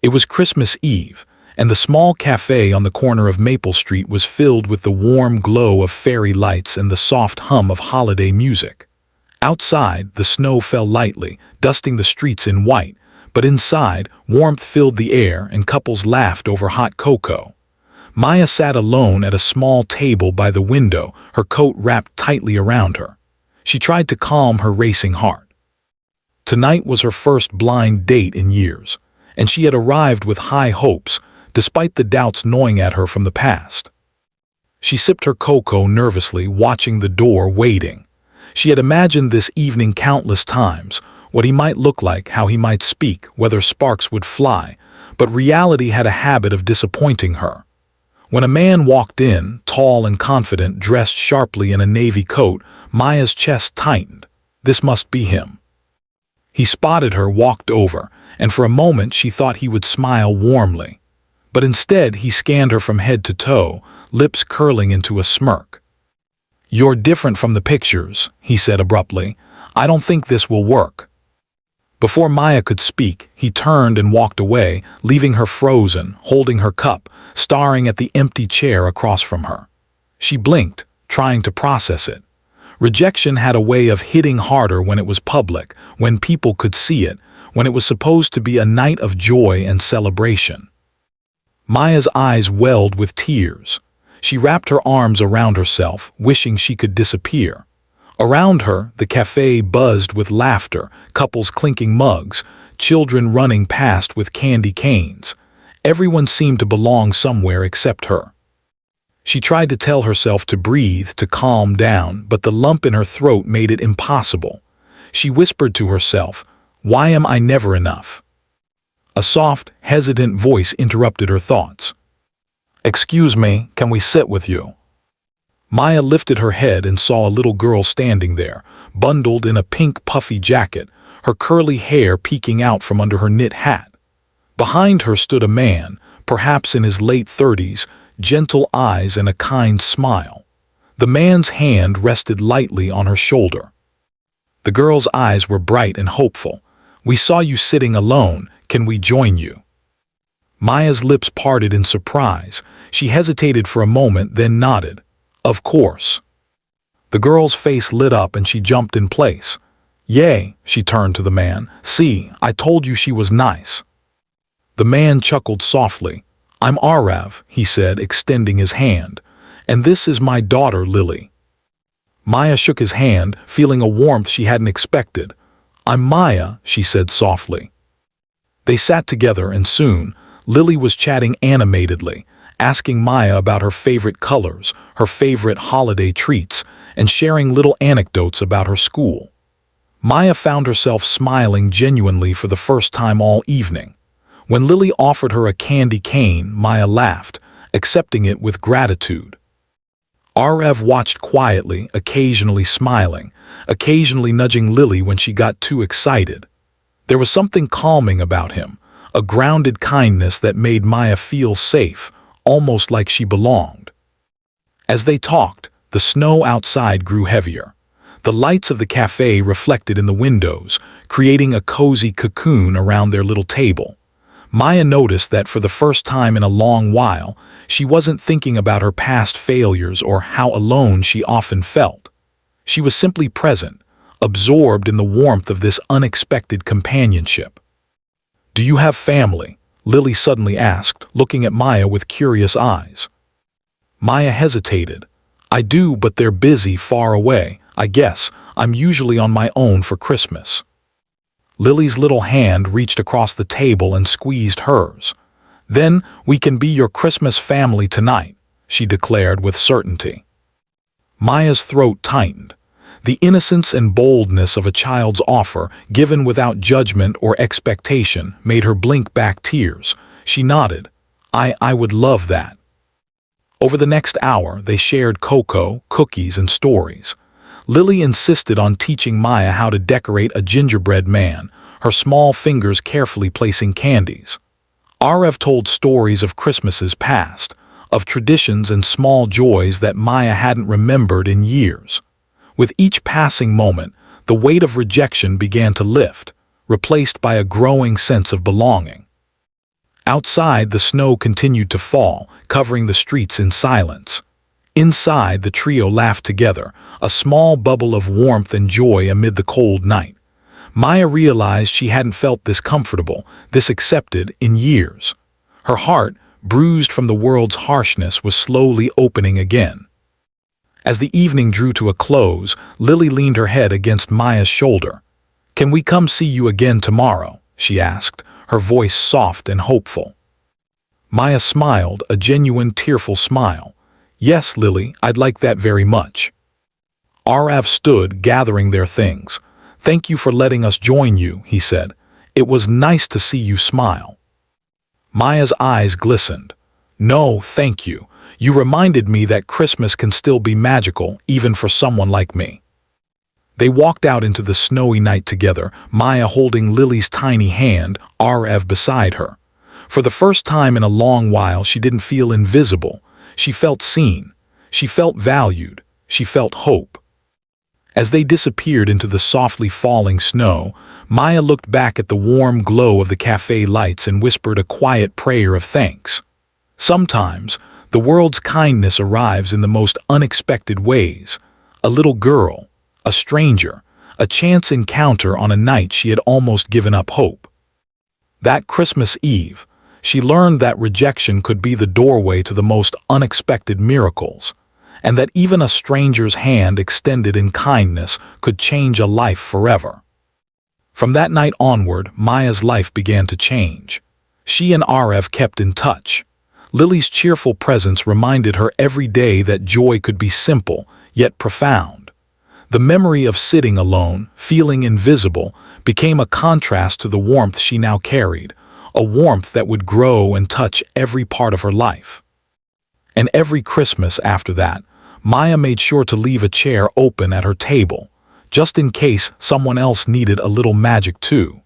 It was Christmas Eve, and the small cafe on the corner of Maple Street was filled with the warm glow of fairy lights and the soft hum of holiday music. Outside, the snow fell lightly, dusting the streets in white, but inside, warmth filled the air and couples laughed over hot cocoa. Maya sat alone at a small table by the window, her coat wrapped tightly around her. She tried to calm her racing heart. Tonight was her first blind date in years, and she had arrived with high hopes, despite the doubts gnawing at her from the past. She sipped her cocoa nervously, watching the door, waiting. She had imagined this evening countless times, what he might look like, how he might speak, whether sparks would fly, but reality had a habit of disappointing her. When a man walked in, tall and confident, dressed sharply in a navy coat, Maya's chest tightened. This must be him. He spotted her, walked over, and for a moment she thought he would smile warmly. But instead he scanned her from head to toe, lips curling into a smirk. "You're different from the pictures," he said abruptly. "I don't think this will work." Before Maya could speak, he turned and walked away, leaving her frozen, holding her cup, staring at the empty chair across from her. She blinked, trying to process it. Rejection had a way of hitting harder when it was public, when people could see it, when it was supposed to be a night of joy and celebration. Maya's eyes welled with tears. She wrapped her arms around herself, wishing she could disappear. Around her, the cafe buzzed with laughter, couples clinking mugs, children running past with candy canes. Everyone seemed to belong somewhere except her. She tried to tell herself to breathe, to calm down, but the lump in her throat made it impossible. She whispered to herself, "Why am I never enough?" A soft, hesitant voice interrupted her thoughts. "Excuse me, can we sit with you?" Maya lifted her head and saw a little girl standing there, bundled in a pink puffy jacket, her curly hair peeking out from under her knit hat. Behind her stood a man, perhaps in his late 30s, gentle eyes and a kind smile. The man's hand rested lightly on her shoulder. The girl's eyes were bright and hopeful. "We saw you sitting alone. Can we join you?" Maya's lips parted in surprise. She hesitated for a moment, then nodded. "Of course." The girl's face lit up and she jumped in place. "Yay," she turned to the man. "See, I told you she was nice." The man chuckled softly. "I'm Arav," he said, extending his hand. "And this is my daughter, Lily." Maya shook his hand, feeling a warmth she hadn't expected. "I'm Maya," she said softly. They sat together and soon, Lily was chatting animatedly, asking Maya about her favorite colors, her favorite holiday treats, and sharing little anecdotes about her school. Maya found herself smiling genuinely for the first time all evening. When Lily offered her a candy cane, Maya laughed, accepting it with gratitude. Arav watched quietly, occasionally smiling, occasionally nudging Lily when she got too excited. There was something calming about him, a grounded kindness that made Maya feel safe, almost like she belonged. As they talked, the snow outside grew heavier. The lights of the cafe reflected in the windows, creating a cozy cocoon around their little table. Maya noticed that for the first time in a long while, she wasn't thinking about her past failures or how alone she often felt. She was simply present, absorbed in the warmth of this unexpected companionship. "Do you have family?" Lily suddenly asked, looking at Maya with curious eyes. Maya hesitated. "I do, but they're busy, far away. I guess I'm usually on my own for Christmas." Lily's little hand reached across the table and squeezed hers. "Then we can be your Christmas family tonight," she declared with certainty. Maya's throat tightened. The innocence and boldness of a child's offer, given without judgment or expectation, made her blink back tears. She nodded. I would love that." Over the next hour, they shared cocoa, cookies, and stories. Lily insisted on teaching Maya how to decorate a gingerbread man, her small fingers carefully placing candies. Arav told stories of Christmases past, of traditions and small joys that Maya hadn't remembered in years. With each passing moment, the weight of rejection began to lift, replaced by a growing sense of belonging. Outside, the snow continued to fall, covering the streets in silence. Inside, the trio laughed together, a small bubble of warmth and joy amid the cold night. Maya realized she hadn't felt this comfortable, this accepted, in years. Her heart, bruised from the world's harshness, was slowly opening again. As the evening drew to a close, Lily leaned her head against Maya's shoulder. "Can we come see you again tomorrow?" she asked, her voice soft and hopeful. Maya smiled, a genuine tearful smile. "Yes, Lily, I'd like that very much." Arav stood, gathering their things. "Thank you for letting us join you," he said. "It was nice to see you smile." Maya's eyes glistened. "No, thank you. You reminded me that Christmas can still be magical, even for someone like me." They walked out into the snowy night together, Maya holding Lily's tiny hand, Arav beside her. For the first time in a long while, she didn't feel invisible. She felt seen. She felt valued. She felt hope. As they disappeared into the softly falling snow, Maya looked back at the warm glow of the cafe lights and whispered a quiet prayer of thanks. Sometimes, the world's kindness arrives in the most unexpected ways. A little girl, a stranger, a chance encounter on a night she had almost given up hope. That Christmas Eve, she learned that rejection could be the doorway to the most unexpected miracles, and that even a stranger's hand extended in kindness could change a life forever. From that night onward, Maya's life began to change. She and Arav kept in touch. Lily's cheerful presence reminded her every day that joy could be simple, yet profound. The memory of sitting alone, feeling invisible, became a contrast to the warmth she now carried, a warmth that would grow and touch every part of her life. And every Christmas after that, Maya made sure to leave a chair open at her table, just in case someone else needed a little magic too.